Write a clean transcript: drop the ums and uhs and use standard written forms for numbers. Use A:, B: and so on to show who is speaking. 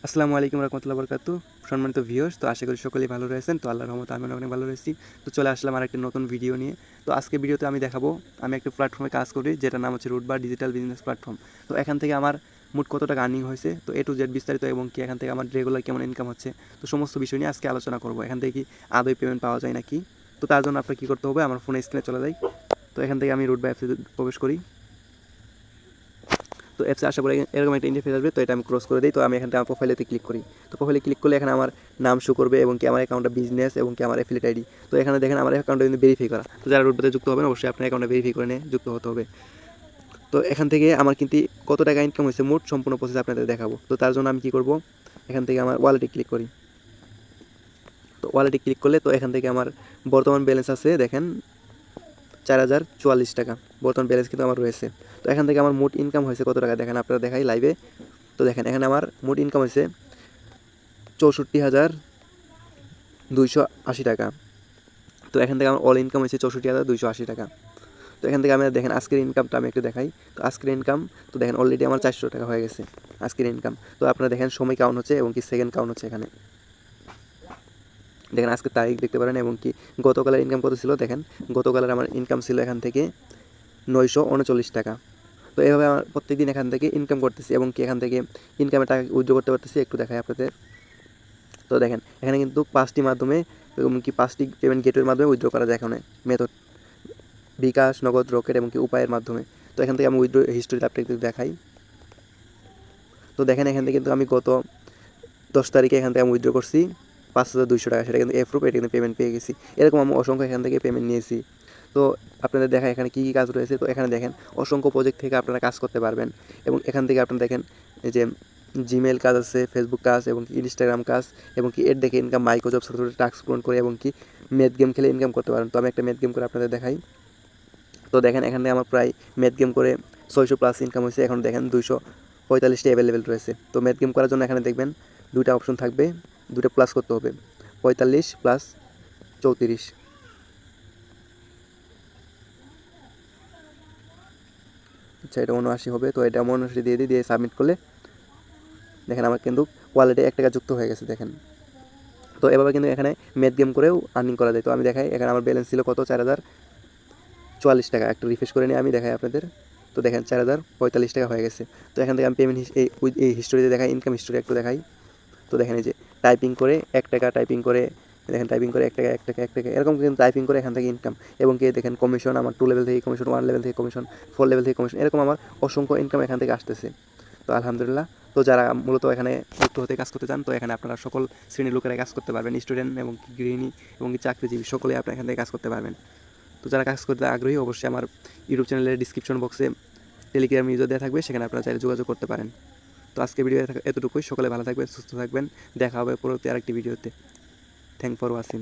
A: আসসালামু আলাইকুম রহমতুল্লাহ বরকাতু। সম্মানিত ভিউয়ার্স, তো আশা করি সকলেই ভালো রয়েছেন। তো আল্লাহর রহমতে আমি অনেক ভালো রয়েছি। তো চলে আসলাম আর একটা নতুন ভিডিও নিয়ে। তো আজকে ভিডিওতে আমি দেখাবো আমি একটা প্ল্যাটফর্মে কাজ করি, যেটার নাম হচ্ছে রুটবার ডিজিটাল বিজনেস প্ল্যাটফর্ম। তো এখান থেকে আমার মোট কত টাকা আর্নিং হয়েছে, তো এ টু জেড বিস্তারিত, এবং কি এখান থেকে আমার রেগুলার কেমন ইনকাম হচ্ছে, তো সমস্ত বিষয় নিয়ে আজকে আলোচনা করবো। এখান থেকে কি আদৌ পেমেন্ট পাওয়া যায় নাকি। তো তার জন্য আপনার কী করতে হবে, আমার ফোনে স্ক্রিনে চলে যাই। তো এখান থেকে আমি রুটবার অ্যাপসে প্রবেশ করি। তো অ্যাপসে আসার পরে এরকম একটা ইন্টারফেস আসবে। তো এটা আমি ক্রস করে দিই। তো আমি এখান থেকে আমার প্রোফাইলেতে ক্লিক করি। তো প্রোফাইলে ক্লিক করলে এখানে আমার নাম শো করবে, এবং কি আমার অ্যাকাউন্টটা বিজনেস, এবং কি আমার অ্যাফিলিয়েট আইডি। তো এখানে দেখেন আমার অ্যাকাউন্টটা কিন্তু ভেরিফাই করা। তো যারা রুটবাতে যুক্ত হবেন অবশ্যই আপনার অ্যাকাউন্টটা ভেরিফাই করে নিয়ে যুক্ত হতে হবে। তো এখান থেকে আমার কিন্তু কত টাকা ইনকাম হয়েছে মোট সম্পূর্ণ প্রসেস আপনাদের দেখাবো। তো তার জন্য আমি কী করবো, এখান থেকে আমার ওয়ালেটে ক্লিক করি। তো ওয়ালেটে ক্লিক করলে তো এখান থেকে আমার বর্তমান ব্যালেন্স আছে দেখেন 4044 টাকা বর্তমান ব্যালেন্স কিন্তু আমার রয়েছে। তো এখান থেকে আমার মোট ইনকাম হয়েছে কত টাকা দেখেন, আপনারা দেখাই লাইভে। তো দেখেন এখানে আমার মোট ইনকাম হয়েছে 64,280 টাকা। তো এখান থেকে আমার অল ইনকাম হয়েছে 64,280 টাকা। তো এখান থেকে আমি দেখেন আজকের ইনকামটা আমি একটু দেখাই। তো আজকের ইনকাম তো দেখেন অলরেডি আমার 400 টাকা হয়ে গেছে আজকের ইনকাম। তো আপনারা দেখেন সময় কাউন্ট হচ্ছে, এবং কি সেকেন্ড কাউন্ট হচ্ছে। এখানে দেখেন আজকের তারিখ দেখতে পারেন, এবং কি গতকালের ইনকাম কত ছিল দেখেন। গতকালের আমার ইনকাম ছিল এখান থেকে 939 টাকা। তো এভাবে আমার প্রত্যেকদিন এখান থেকে ইনকাম করতেছি, এবং কি এখান থেকে ইনকামের টাকা উইথড্র করতে পারতেছি। একটু দেখাই আপনাদের। তো দেখেন এখানে কিন্তু 5টি মাধ্যমে, এবং কি 5টি পেমেন্ট গেটওয়ের মাধ্যমে উইথড্র করা যায়। এখানে মেথড বিকাশ, নগদ, রকেট, এবং কি উপায়ের মাধ্যমে। তো এখান থেকে আমি উইথড্র হিস্টোরিটা আপনাদের দেখাই। তো দেখেন এখান থেকে কিন্তু আমি গত 10 তারিখে এখান থেকে আমি উইথড্র করছি 5,200 টাকা। সেটা কিন্তু এপ্রুভ, এটা কিন্তু পেমেন্ট পেয়ে গেছি। এরকম আমি অসংখ্য এখান থেকে পেমেন্ট নিয়েছি। তো আপনাদের দেখা এখানে কী কী কাজ রয়েছে। তো এখানে দেখেন অসংখ্য প্রজেক্ট থেকে আপনারা কাজ করতে পারবেন, এবং এখান থেকে আপনারা দেখেন এই যে জিমেল কাজ আছে, ফেসবুক কাজ, এবং কি ইনস্টাগ্রাম কাজ, এবং কি এর দেখে ইনকাম, মাইক্রোজব ছোটো ছোটো টাস্ক পূরণ করে, এবং কি ম্যাথ গেম খেলে ইনকাম করতে পারেন। তো আমি একটা ম্যাথ গেম করে আপনাদের দেখাই। তো দেখেন এখানে আমার প্রায় ম্যাথ গেম করে 600+ ইনকাম হয়েছে। এখন দেখেন 245টি অ্যাভেলেবেল রয়েছে। তো ম্যাথ গেম করার জন্য এখানে দেখবেন দুইটা অপশন থাকবে, দুটো প্লাস করতে হবে, 45 প্লাস 34। আচ্ছা, এটা 79 হবে। তো এটা 79 দিয়ে সাবমিট করলে দেখেন আমার কিন্তু ওয়ালেটে 1 টাকা যুক্ত হয়ে গেছে দেখেন। তো এভাবে কিন্তু এখানে ম্যাথ গেম করেও আর্নিং করা যায়। তো আমি দেখাই এখানে আমার ব্যালেন্স ছিল কত, 4,044 টাকা। একটু রিফ্রেশ করে নিয়ে আমি দেখাই আপনাদের। তো দেখেন 4,045 টাকা হয়ে গেছে। তো এখান থেকে আমি পেমেন্ট এই হিস্টোরিতে দেখাই, ইনকাম হিস্টোরি একটু দেখাই। তো দেখেন এই যে টাইপিং করে 1 টাকা, টাইপিং করে দেখেন, টাইপিং করে 1 টাকা 1 টাকা 1 টাকা এরকম কিন্তু টাইপিং করে এখান থেকে ইনকাম। এবং কি দেখেন কমিশন আমার 2 লেভেল থেকে কমিশন, 1 লেভেল থেকে কমিশন, 4 লেভেল থেকে কমিশন, এরকম আমার অসংখ্য ইনকাম এখান থেকে আসতেছে। তো আলহামদুলিল্লাহ। তো যারা মূলত এখানে যুক্ত হতে কাজ করতে চান, তো এখানে আপনারা সকল শ্রেণীর লোকেরা কাজ করতে পারবেন। স্টুডেন্ট, এবং কি গৃহিণী, এবং কি চাকরিজীবী, সকলেই আপনারা এখান থেকে কাজ করতে পারবেন। তো যারা কাজ করতে আগ্রহী অবশ্যই আমার ইউটিউব চ্যানেলের ডিসক্রিপশন বক্সে টেলিগ্রাম ইউজার দেওয়া থাকবে, সেখানে আপনারা চাইলে যোগাযোগ করতে পারেন। তো আজকে ভিডিও এতটুকুই। সকলে ভালো থাকবেন, সুস্থ থাকবেন। দেখা হবে পরবর্তী আরেকটি ভিডিওতে। Thank for watching.